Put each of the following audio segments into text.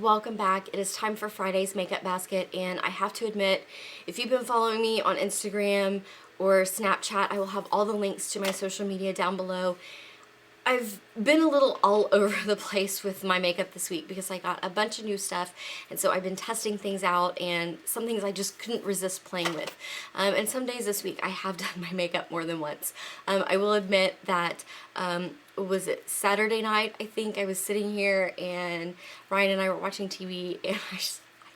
welcome back. It is time for Friday's makeup basket, and I have to admit, if you've been following me on Instagram or Snapchat, I will have all the links to my social media down below. I've been a little all over the place with my makeup this week because I got a bunch of new stuff, and so I've been testing things out, and some things I just couldn't resist playing with. And some days this week I have done my makeup more than once. I will admit that was it Saturday night, I think I was sitting here and Ryan and I were watching TV, and I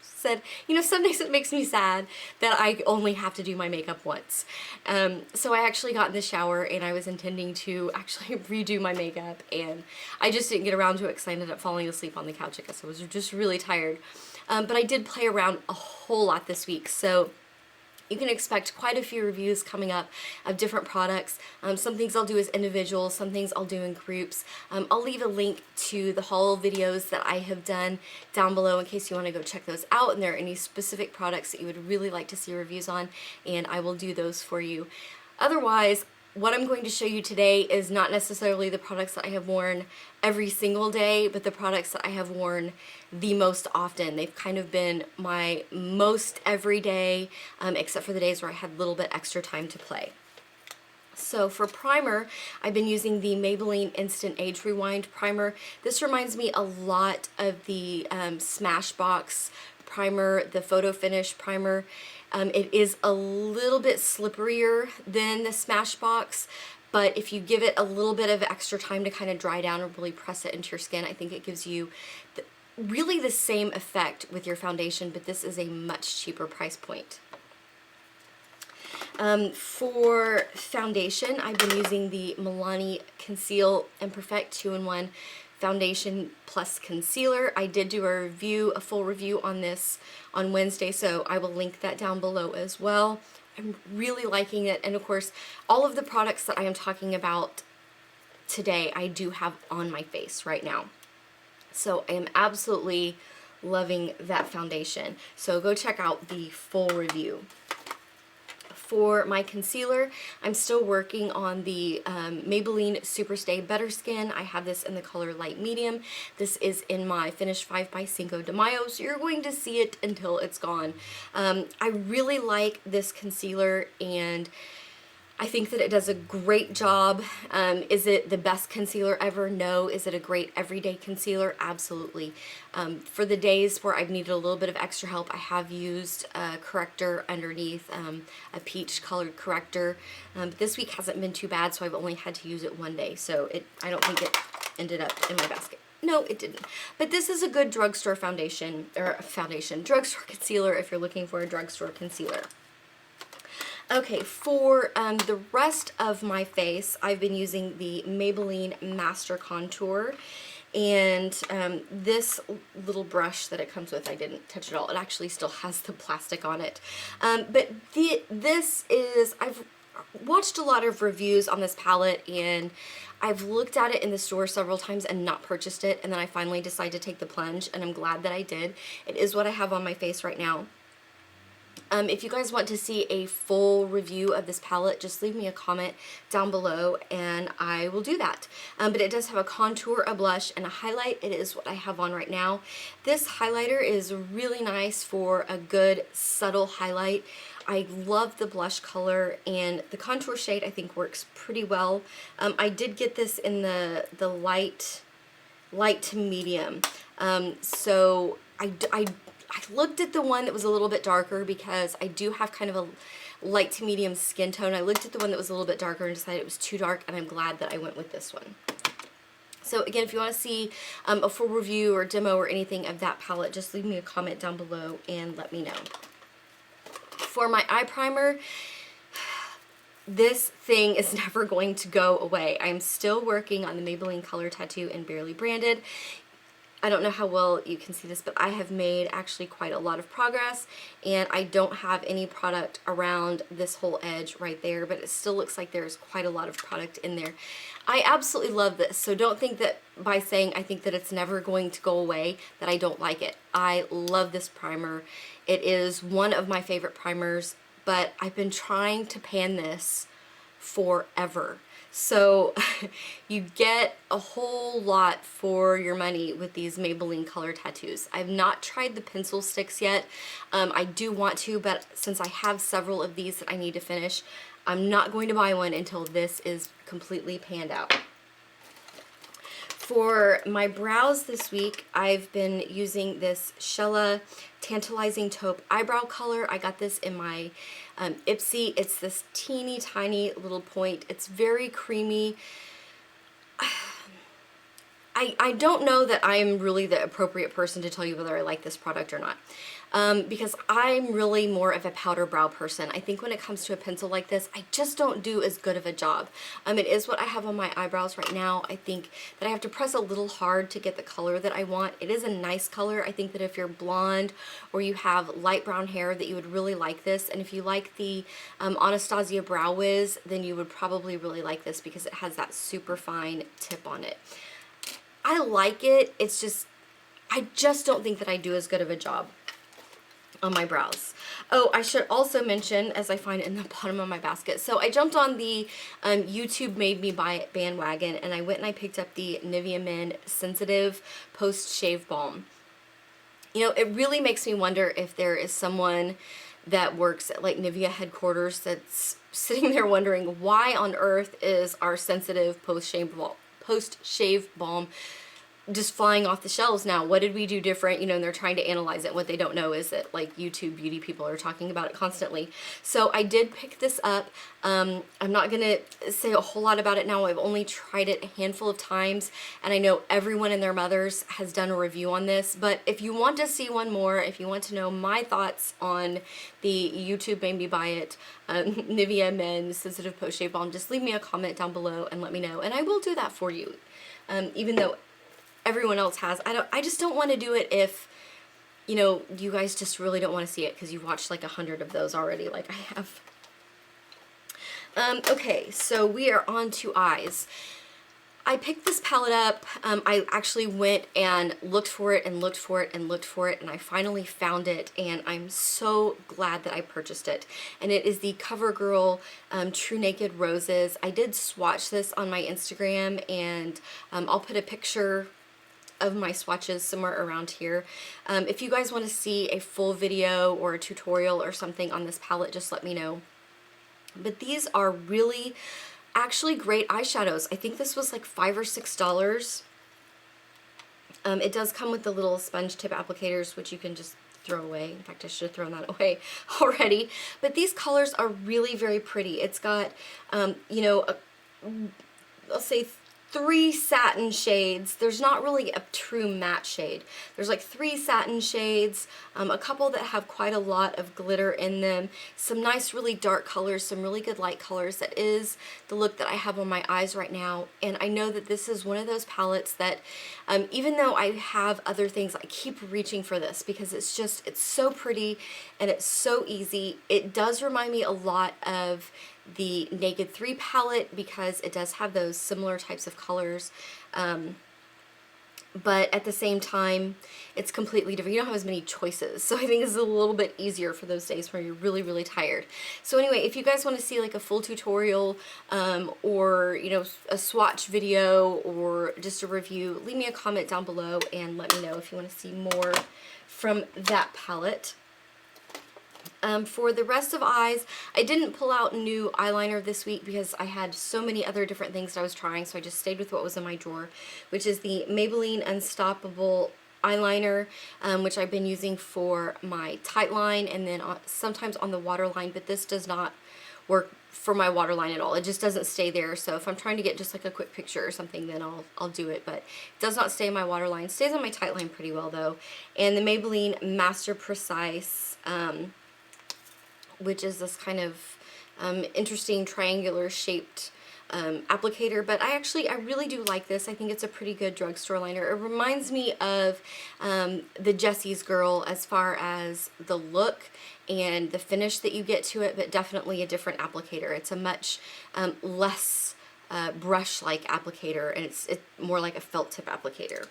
said, you know, some days it makes me sad that I only have to do my makeup once. So I actually got in the shower and I was intending to actually redo my makeup, and I just didn't get around to it because I ended up falling asleep on the couch. I guess I was just really tired. But I did play around a whole lot this week, so you can expect quite a few reviews coming up of different products. Some things I'll do as individuals, some things I'll do in groups. I'll leave a link to the haul videos that I have done down below in case you want to go check those out, and there are any specific products that you would really like to see reviews on, and I will do those for you. Otherwise, what I'm going to show you today is not necessarily the products that I have worn every single day, but the products that I have worn the most often. They've kind of been my most everyday, except for the days where I had a little bit extra time to play. So for primer, I've been using the Maybelline Instant Age Rewind primer. This reminds me a lot of the Smashbox primer, the Photo Finish primer. It is a little bit slipperier than the Smashbox, but if you give it a little bit of extra time to kind of dry down and really press it into your skin, I think it gives you really the same effect with your foundation, but this is a much cheaper price point. For foundation, I've been using the Milani Conceal and Perfect 2-in-1 foundation plus concealer. I did do a full review on this on Wednesday, so I will link that down below as well. I'm really liking it, and of course, all of the products that I am talking about today, I do have on my face right now. So I am absolutely loving that foundation. So go check out the full review. For my concealer, I'm still working on the Maybelline Superstay Better Skin. I have this in the color light medium. This is in my Finish 5 by Cinco de Mayo, so you're going to see it until it's gone. I really like this concealer, and I think that it does a great job. Is it the best concealer ever? No. Is it a great everyday concealer? Absolutely. For the days where I've needed a little bit of extra help, I have used a corrector underneath, a peach colored corrector. This week hasn't been too bad, so I've only had to use it one day, so I don't think it ended up in my basket. No, it didn't. But this is a good drugstore drugstore concealer if you're looking for a drugstore concealer. Okay, for the rest of my face, I've been using the Maybelline Master Contour, and this little brush that it comes with, I didn't touch it all. It actually still has the plastic on it. But this is, I've watched a lot of reviews on this palette, and I've looked at it in the store several times and not purchased it, and then I finally decided to take the plunge, and I'm glad that I did. It is what I have on my face right now. If you guys want to see a full review of this palette, just leave me a comment down below and I will do that. But it does have a contour, a blush, and a highlight. It is what I have on right now. This highlighter is really nice for a good subtle highlight. I love the blush color, and the contour shade I think works pretty well. I did get this in the light to medium. So I looked at the one that was a little bit darker because I do have kind of a light to medium skin tone. I looked at the one that was a little bit darker and decided it was too dark, and I'm glad that I went with this one. So again, if you want to see a full review or demo or anything of that palette, just leave me a comment down below and let me know. For my eye primer, this thing is never going to go away. I'm still working on the Maybelline Color Tattoo in Barely Branded. I don't know how well you can see this, but I have made actually quite a lot of progress, and I don't have any product around this whole edge right there, but it still looks like there's quite a lot of product in there. I absolutely love this, so don't think that by saying I think that it's never going to go away that I don't like it. I love this primer. It is one of my favorite primers, but I've been trying to pan this forever. So you get a whole lot for your money with these Maybelline color tattoos. I've not tried the pencil sticks yet. I do want to, but since I have several of these that I need to finish, I'm not going to buy one until this is completely panned out. For my brows this week, I've been using this Chelle Tantalizing Taupe eyebrow color. I got this in my Ipsy. It's this teeny tiny little point. It's very creamy. I don't know that I'm really the appropriate person to tell you whether I like this product or not. Because I'm really more of a powder brow person. I think when it comes to a pencil like this, I just don't do as good of a job. It is what I have on my eyebrows right now. I think that I have to press a little hard to get the color that I want. It is a nice color. I think that if you're blonde or you have light brown hair, that you would really like this. And if you like the Anastasia Brow Wiz, then you would probably really like this because it has that super fine tip on it. I like it. It's just, I just don't think that I do as good of a job on my brows. Oh, I should also mention, as I find it in the bottom of my basket, so I jumped on the YouTube Made Me Buy It bandwagon, and I went and I picked up the Nivea Men Sensitive Post-Shave Balm. You know, it really makes me wonder if there is someone that works at like Nivea headquarters that's sitting there wondering why on earth is our Sensitive Post-Shave Balm just flying off the shelves now. What did we do different? You know, and they're trying to analyze it. What they don't know is that like YouTube beauty people are talking about it constantly. So I did pick this up. I'm not gonna say a whole lot about it now. I've only tried it a handful of times, and I know everyone and their mothers has done a review on this. But if you want to see one more, if you want to know my thoughts on the YouTube Made Me Buy It Nivea Men Sensitive Post Shave Balm, just leave me a comment down below and let me know, and I will do that for you. Even though everyone else has. I just don't want to do it if, you know, you guys just really don't want to see it because you've watched like 100 of those already, like I have. Okay, so we are on to eyes. I picked this palette up. I actually went and looked for it and looked for it and looked for it, and I finally found it, and I'm so glad that I purchased it. And it is the Covergirl TruNaked Roses. I did swatch this on my Instagram, and I'll put a picture of my swatches somewhere around here. If you guys want to see a full video or a tutorial or something on this palette, just let me know. But these are really actually great eyeshadows. I think this was like $5 or $6. It does come with the little sponge tip applicators, which you can just throw away. In fact, I should have thrown that away already. But these colors are really very pretty. It's got, you know, I'll say 3 satin shades. There's not really a true matte shade. There's like 3 satin shades, a couple that have quite a lot of glitter in them, some nice really dark colors, some really good light colors. That is the look that I have on my eyes right now. And I know that this is one of those palettes that even though I have other things, I keep reaching for this because it's just, it's so pretty and it's so easy. It does remind me a lot of the Naked 3 palette because it does have those similar types of colors, but at the same time it's completely different. You don't have as many choices, so I think it's a little bit easier for those days where you're really, really tired. So anyway, if you guys want to see like a full tutorial or, you know, a swatch video or just a review, leave me a comment down below and let me know if you want to see more from that palette. For the rest of eyes, I didn't pull out new eyeliner this week because I had so many other different things that I was trying, so I just stayed with what was in my drawer, which is the Maybelline Unstoppable Eyeliner, which I've been using for my tight line and then sometimes on the waterline, but this does not work for my waterline at all. It just doesn't stay there, so if I'm trying to get just like a quick picture or something, then I'll do it, but it does not stay in my waterline. It stays on my tight line pretty well though. And the Maybelline Master Precise, which is this kind of interesting triangular shaped applicator, but I really do like this. I think it's a pretty good drugstore liner. It reminds me of the Jessie's Girl as far as the look and the finish that you get to it, but definitely a different applicator. It's a much less brush-like applicator, and it's more like a felt tip applicator.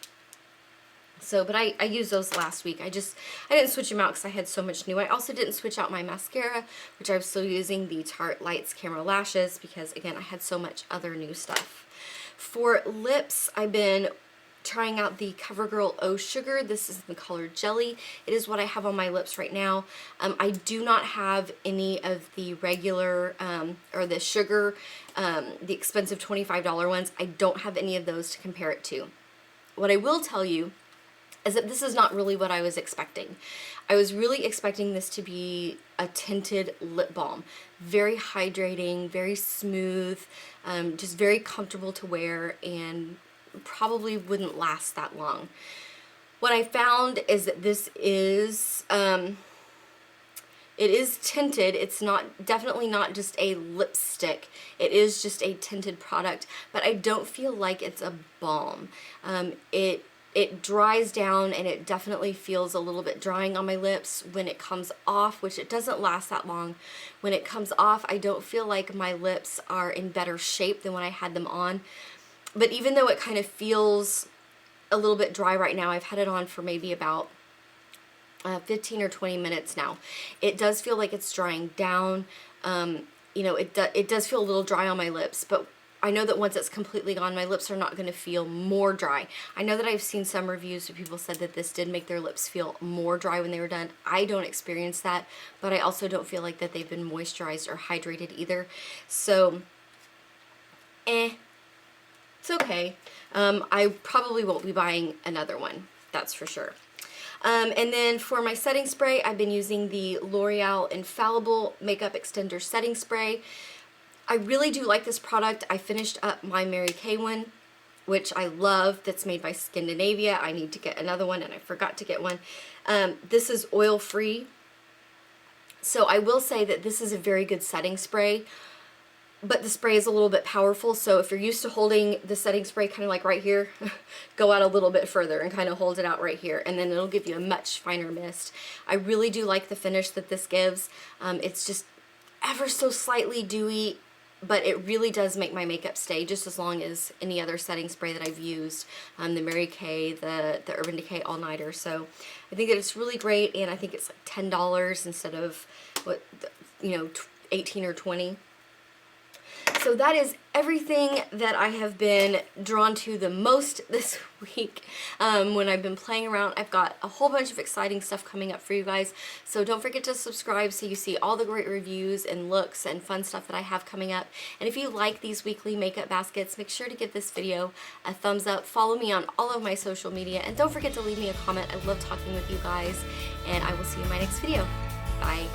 So, but I used those last week. I didn't switch them out because I had so much new. I also didn't switch out my mascara, which I'm still using the Tarte Lights Camera Lashes because, again, I had so much other new stuff. For lips, I've been trying out the Covergirl Oh Sugar. This is the color Jelly. It is what I have on my lips right now. I do not have any of the regular, or the sugar, the expensive $25 ones. I don't have any of those to compare it to. What I will tell you is that this is not really what I was expecting. I was really expecting this to be a tinted lip balm. Very hydrating, very smooth, just very comfortable to wear, and probably wouldn't last that long. What I found is that this is, it is tinted. It's definitely not just a lipstick. It is just a tinted product, but I don't feel like it's a balm. It dries down, and it definitely feels a little bit drying on my lips when it comes off, which it doesn't last that long. When it comes off, I don't feel like my lips are in better shape than when I had them on. But even though it kind of feels a little bit dry right now, I've had it on for maybe about 15 or 20 minutes now. It does feel like it's drying down. You know, it does feel a little dry on my lips, but I know that once it's completely gone, my lips are not going to feel more dry. I know that I've seen some reviews where people said that this did make their lips feel more dry when they were done. I don't experience that, but I also don't feel like that they've been moisturized or hydrated either. So, it's okay. I probably won't be buying another one, that's for sure. And then for my setting spray, I've been using the L'Oreal Infallable Makeup Extender Setting Spray. I really do like this product. I finished up my Mary Kay one, which I love, that's made by Nivea. I need to get another one, and I forgot to get one. This is oil-free. So I will say that this is a very good setting spray, but the spray is a little bit powerful, so if you're used to holding the setting spray kind of like right here, go out a little bit further and kind of hold it out right here, and then it'll give you a much finer mist. I really do like the finish that this gives. It's just ever so slightly dewy, but it really does make my makeup stay just as long as any other setting spray that I've used, the Mary Kay, the Urban Decay All Nighter. So I think that it's really great, and I think it's like $10 instead of what, you know, 18 or 20. So that is everything that I have been drawn to the most this week when I've been playing around. I've got a whole bunch of exciting stuff coming up for you guys, so don't forget to subscribe so you see all the great reviews and looks and fun stuff that I have coming up. And if you like these weekly makeup baskets, make sure to give this video a thumbs up. Follow me on all of my social media, and don't forget to leave me a comment. I love talking with you guys, and I will see you in my next video. Bye.